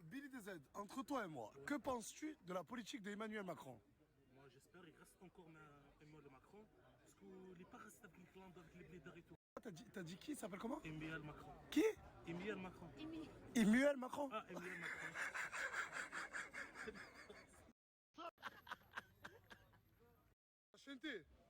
Billy DZ, entre toi et moi, que penses-tu de la politique d'Emmanuel Macron? Moi j'espère qu'il reste encore Emmanuel Macron, parce qu'il n'est pas resté avec les clans, avec les blédards et tout. T'as dit qui? Il s'appelle comment? Emmanuel Macron. Qui? Emmanuel Macron. Emmanuel Macron? Ah, Emmanuel Macron.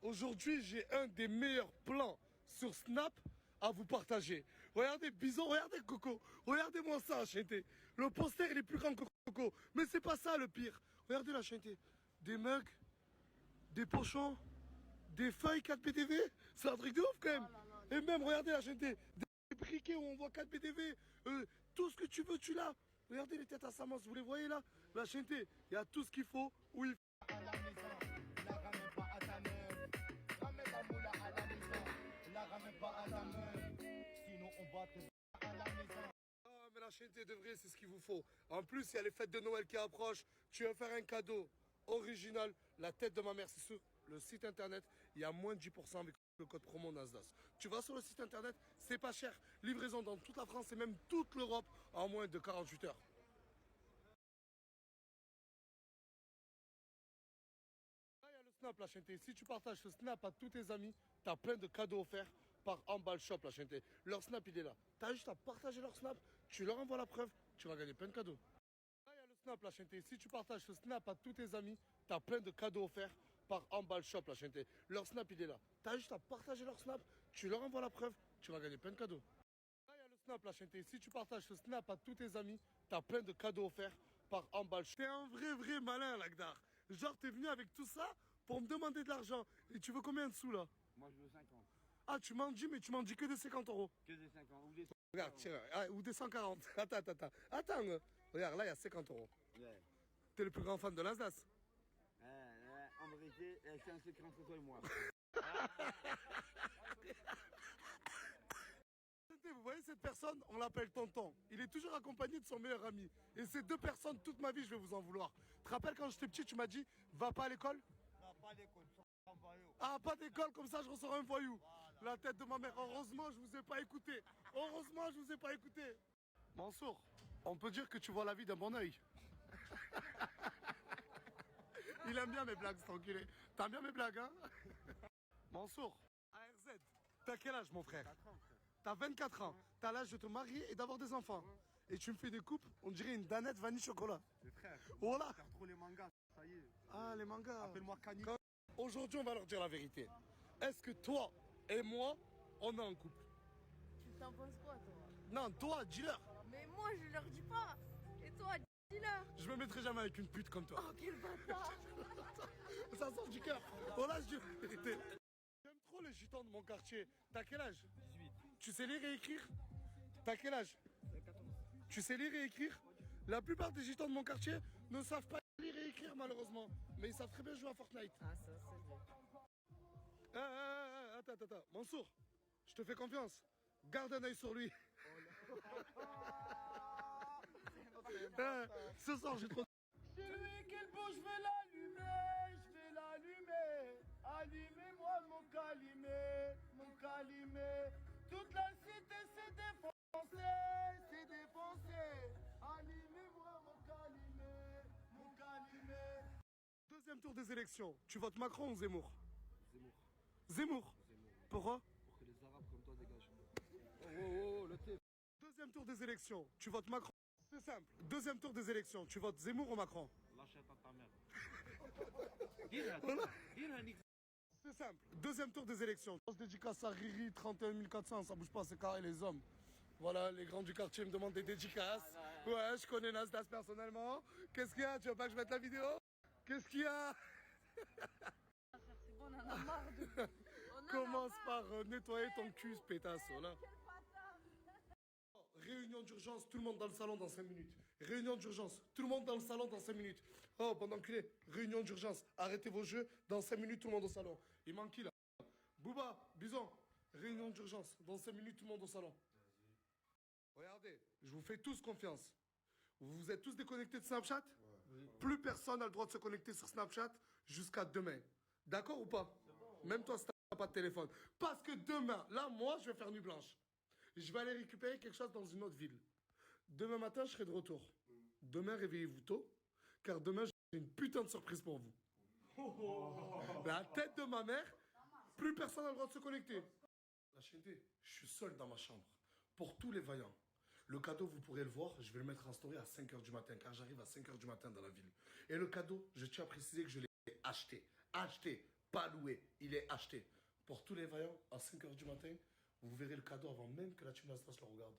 Aujourd'hui, j'ai un des meilleurs plans sur Snap à vous partager. Regardez Bison, regardez Coco, regardez-moi ça, Chinté. Le poster, il est plus grand que Coco, mais c'est pas ça le pire. Regardez la Chinté. Des mugs, des pochons, des feuilles 4 PDV, c'est un truc de ouf quand même. Et même, regardez la Chinté, des briquets où on voit 4 PDV, tout ce que tu veux, tu l'as. Regardez les têtes à Samos, vous les voyez là? La Chinté, il y a tout ce qu'il faut, où il faut. Ah, mais la Chinté de vrai, c'est ce qu'il vous faut. En plus, il y a les fêtes de Noël qui approchent. Tu veux faire un cadeau original, la tête de ma mère, c'est sur le site internet. Il y a moins de 10% avec le code promo Nasdaq. Tu vas sur le site internet, c'est pas cher. Livraison dans toute la France et même toute l'Europe en moins de 48 heures. Là, il y a le Snap, la Chinté. Si tu partages ce Snap à tous tes amis, tu as plein de cadeaux offerts par Emball Shop, la Chinté. Leur Snap, il est là. Tu as juste à partager leur Snap, tu leur envoies la preuve, tu vas gagner plein de cadeaux. Là, il y a le Snap, la Chinté. Si tu partages ce Snap à tous tes amis, tu as plein de cadeaux offerts par Emball Shop, la Chinté. Leur Snap, il est là. Tu as juste à partager leur Snap, tu leur envoies la preuve, tu vas gagner plein de cadeaux. Là, il y a le Snap, la Chinté. Si tu partages ce Snap à tous tes amis, tu as plein de cadeaux offerts par Emball Shop. T'es un vrai malin, Lagdar. Genre, t'es venu avec tout ça pour me demander de l'argent. Et tu veux combien de sous, là? Moi je veux 50. Ah, tu m'en dis, mais tu m'en dis que des 50 €. Que des 50 ou des 100. Regarde, tiens, ou des 140. Attends. Regarde, là, il y a 50 €. Ouais. T'es le plus grand fan de Nasdaq. En vérité, c'est un secret entre toi et moi. Vous voyez cette personne, on l'appelle tonton. Il est toujours accompagné de son meilleur ami. Et ces deux personnes, toute ma vie, je vais vous en vouloir. Tu te rappelles quand j'étais petit, tu m'as dit, va pas à l'école? Non, pas l'école, un voyou. Ah, pas d'école, comme ça je ressors un voyou. La tête de ma mère. Heureusement, je vous ai pas écouté. Mansour, on peut dire que tu vois la vie d'un bon oeil. Il aime bien mes blagues, cet enculé. T'aimes bien mes blagues, hein? Mansour, ARZ, t'as quel âge, mon frère? 4 ans, frère. T'as 24 ans. T'as l'âge de te marier et d'avoir des enfants. Et tu me fais des coupes, on dirait une danette vanille chocolat. Mais frère, Voilà. faire trop les mangas, ça y est. Ah, les mangas. Appelle-moi Kanye. Aujourd'hui, on va leur dire la vérité. Est-ce que toi et moi, on est en couple? Tu t'en penses quoi, toi? Non, toi, dis-leur. Mais moi, je leur dis pas. Et toi, dis-leur. Je me mettrai jamais avec une pute comme toi. Oh, quel bâtard. Ça sort du cœur. Voilà, je dis la vérité. J'aime trop les gitans de mon quartier. T'as quel âge? 18. Tu sais lire et écrire? T'as quel âge? 14. Tu sais lire et écrire? La plupart des gitans de mon quartier ne savent pas lire et écrire, malheureusement. Mais ils savent très bien jouer à Fortnite. Ah, ça, c'est vrai. Attends. Mansour, je te fais confiance. Garde un œil sur lui. Ce soir, j'ai trop... C'est lui qui bouge, je vais l'allumer. Allumez-moi mon calimé. Toute la cité s'est défoncée. Allumez-moi mon calimé. Deuxième tour des élections. Tu votes Macron ou Zemmour? Zemmour. Zemmour. Pourquoi? Pour que les Arabes comme toi dégagent. Oh, le thé. Deuxième tour des élections. Tu votes Macron? C'est simple. Deuxième tour des élections. Tu votes Zemmour ou Macron? Lâche ta mère. C'est simple. Deuxième tour des élections. On se dédicace à Riri, 31 400. Ça bouge pas, c'est carré les hommes. Voilà, les grands du quartier me demandent des dédicaces. Ouais, je connais Nasdaq personnellement. Qu'est-ce qu'il y a? Tu veux pas que je mette la vidéo? Qu'est-ce qu'il y a? C'est bon, on en a marre de vous. Commence par nettoyer ton cul, ce pétasso là. Réunion d'urgence, tout le monde dans le salon dans 5 minutes. Réunion d'urgence, tout le monde dans le salon dans 5 minutes. Oh, pendant enculé, réunion d'urgence, arrêtez vos jeux, dans 5 minutes, tout le monde au salon. Il manque qui là? Bouba, Bison, réunion d'urgence, dans 5 minutes, tout le monde au salon. Regardez, je vous fais tous confiance. Vous êtes tous déconnectés de Snapchat? Plus personne n'a le droit de se connecter sur Snapchat jusqu'à demain. D'accord ou pas? Même toi, si t'as pas de téléphone. Parce que demain, là, moi, je vais faire nuit blanche. Je vais aller récupérer quelque chose dans une autre ville. Demain matin, je serai de retour. demain réveillez-vous tôt, car demain j'ai une putain de surprise pour vous. La tête de ma mère, plus personne n'a le droit de se connecter. La chaîneté, je suis seul dans ma chambre. Pour tous les vaillants. Le cadeau, vous pourrez le voir, je vais le mettre en story à 5h du matin, car j'arrive à 5h du matin dans la ville. Et le cadeau, je tiens à préciser que je l'ai acheté. Acheté, pas loué, il est acheté. Pour tous les vaillants, à 5h du matin, vous verrez le cadeau avant même que la team Nastas le regarde.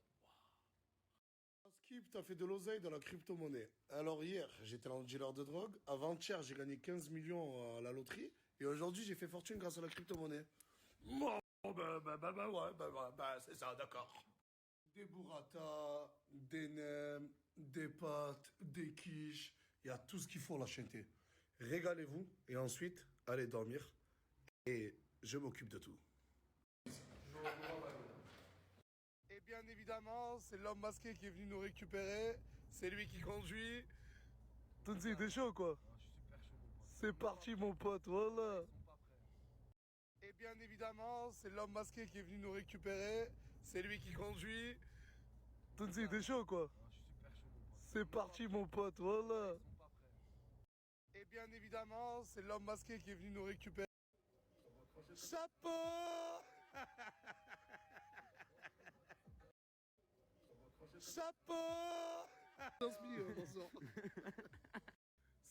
Wow. Skip, t'as fait de l'oseille dans la crypto-monnaie. Alors hier, j'étais dans le dealer de drogue. Avant-hier, j'ai gagné 15 millions à la loterie. Et aujourd'hui, j'ai fait fortune grâce à la crypto-monnaie. Bon, c'est ça, d'accord. Des burrata, des nems, des pâtes, des quiches. Il y a tout ce qu'il faut, la chaîneté. Régalez-vous et ensuite, allez dormir. Et je m'occupe de tout. Et bien évidemment, c'est l'homme masqué qui est venu nous récupérer. C'est lui qui conduit. Tonzi, t'es chaud quoi? C'est parti mon pote, voilà. Et bien évidemment, c'est l'homme masqué qui est venu nous récupérer. C'est lui qui conduit. Tonzi, t'es chaud quoi? C'est parti mon pote, voilà. Et bien évidemment, c'est l'homme masqué qui est venu nous récupérer. Chapeau! Chapeau!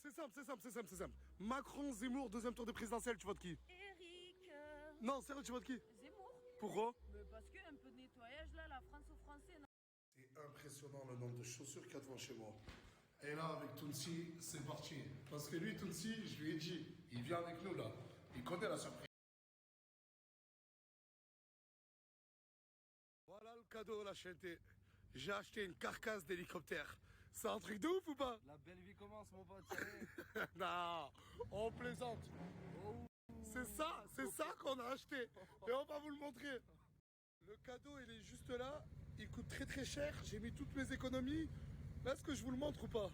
C'est simple, c'est simple, c'est simple, c'est simple. Macron, Zemmour, deuxième tour de présidentielle, tu votes qui? Eric Non, sérieux, tu votes qui? Zemmour. Pourquoi? Mais parce qu'un peu de nettoyage là, la France aux Français. Non. C'est impressionnant le nombre de chaussures qu'il y a devant chez moi. Et là, avec Tounsi, c'est parti. Parce que lui, Tounsi, je lui ai dit, il vient avec nous là. Il connaît la surprise. Voilà le cadeau, la chaîneté. J'ai acheté une carcasse d'hélicoptère. C'est un truc de ouf ou pas? La belle vie commence, mon pote, ça y est. Non, on plaisante. C'est ça qu'on a acheté. Et on va vous le montrer. Le cadeau, il est juste là. Il coûte très très cher. J'ai mis toutes mes économies. Est-ce que je vous le montre ou pas?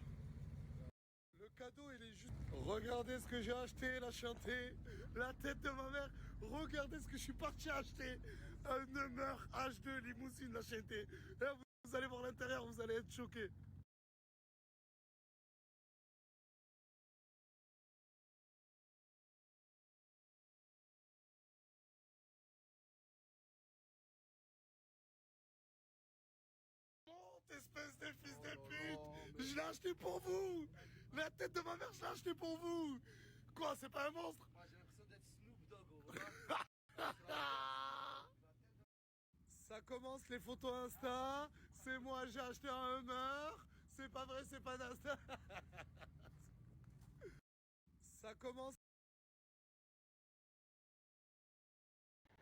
Le cadeau, il est juste... Regardez ce que j'ai acheté, la chantée. La tête de ma mère. Regardez ce que je suis parti acheter. Un Hummer H2 limousine, la chantée. Et là, vous allez voir l'intérieur, vous allez être choqués. Espèce de fils de pute! Je l'ai acheté pour vous! La tête de ma mère, je l'ai acheté pour vous! Quoi, c'est pas un monstre? Moi, j'ai l'impression d'être Snoop Dogg, gros. Ça commence les photos Insta. C'est moi, j'ai acheté un Hummer. C'est pas vrai, c'est pas d'Insta. Ça commence.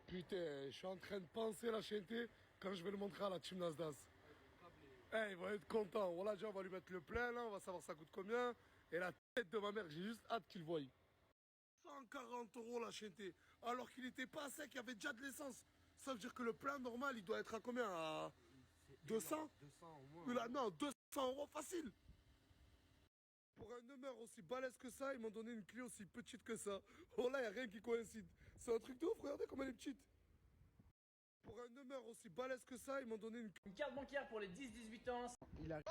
Putain, je suis en train de penser la chaîneté quand je vais le montrer à la team Nasdaq. Eh, ils vont être contents. Voilà, déjà, on va lui mettre le plein, là. On va savoir ça coûte combien. Et la tête de ma mère, j'ai juste hâte qu'il voie. 140 € la chaîneté. Alors qu'il n'était pas sec, il y avait déjà de l'essence. Ça veut dire que le plein normal, il doit être à combien? À 200? 200 au moins. Là, non, 200 € facile. Pour un Hummer aussi balèze que ça, ils m'ont donné une clé aussi petite que ça. Oh là, il n'y a rien qui coïncide. C'est un truc de ouf, regardez comme elle est petite. Pour un Hummer aussi balèze que ça, ils m'ont donné une... Une carte bancaire pour les 10-18 ans. Il a...